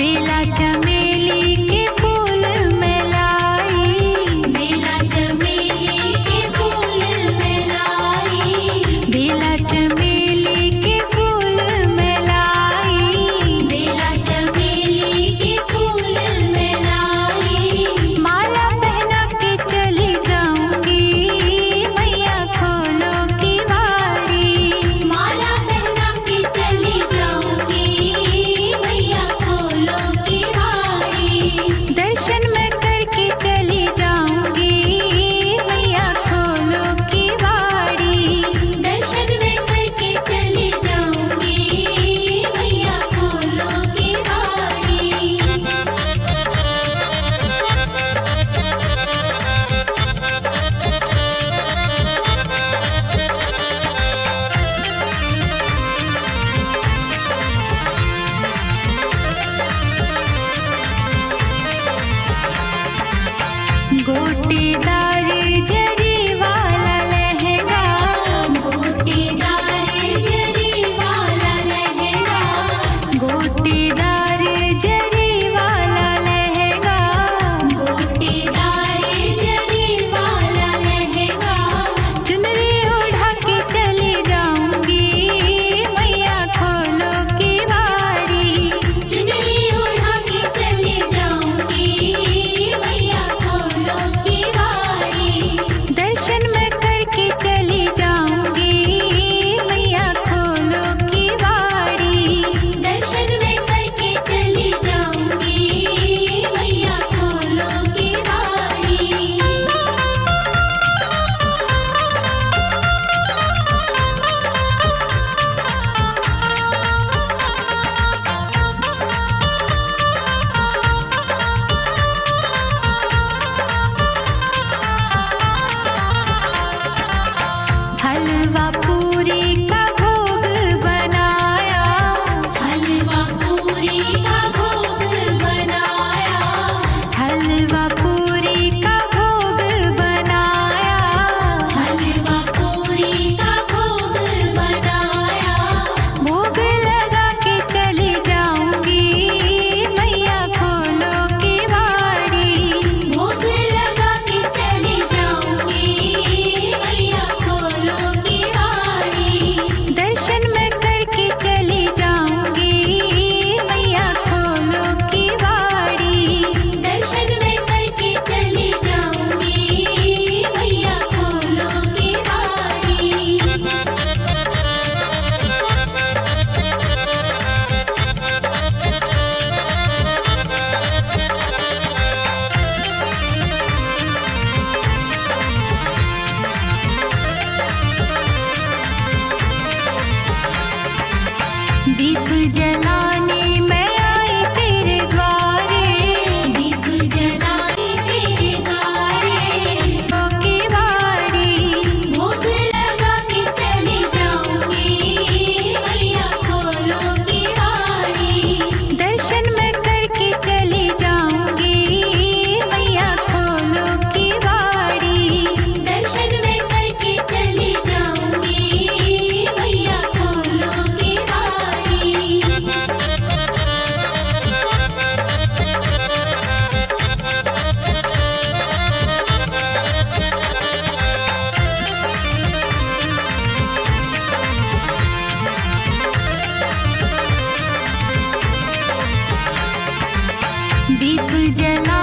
बेला चमेली के फूल में लाई, बेला चमेली के फूल में लाई, बेला चमेली के फूल में लाई, बेला चमेली के फूल में लाई। माला पहना के चली जाऊंगी, मैया खोलो की बारी, माला पहना के चली जाऊंगी, मैया खोलो की बारी। दर्शन मैं करके चली जाऊंगी, मैया खोलो की बारी, दर्शन मैं करके चली जाऊंगी, मैया खोलो की बारी। गोटीदार जरी वाला लहंगा, गोटीदार जरी वाला लहंगा, गोटीदार जरी वाला लहंगा, गोटीदार जरी वाला लहंगा। चुनरी उड़ा के चली जाऊंगी, मैया खोलो की बारी, चुनरी उड़ा के चली जाऊंगी, मैया खोलो की बारी। दर्शन मैं करके चली जाऊंगी, मैया खोलो की बारी, दर्शन मैं करके चली जाऊंगी, मैया खोलो की बारी। हलवा पूरी का भोग बनाया, हलवा पूरी का भोग बनाया, हलवा पूरी का भोग बनाया, हलवा पूरी का भोग बनाया। भोग लगा के चली जाऊंगी, मैया खोलो की बारी, भोग लगा के चली जाऊंगी, मैया खोलो की बारी। दर्शन मैं करके चली जाऊंगी, मैया खोलो की बारी, दर्शन मैं करके चली जाऊंगी, मैया खोलो की बारी। दीप जलाने मैं आई तेरे द्वारे, दीप जलाने तेरे द्वारे, की बारी। भोग लगा के चली जाऊंगी, मैया खोलो की बारी, दर्शन मैं करके चली जाऊंगी, मैया खोलो की बारी, दर्शन मैं करके चली जाऊंगी, मैया खोलो की बारी। दीप जला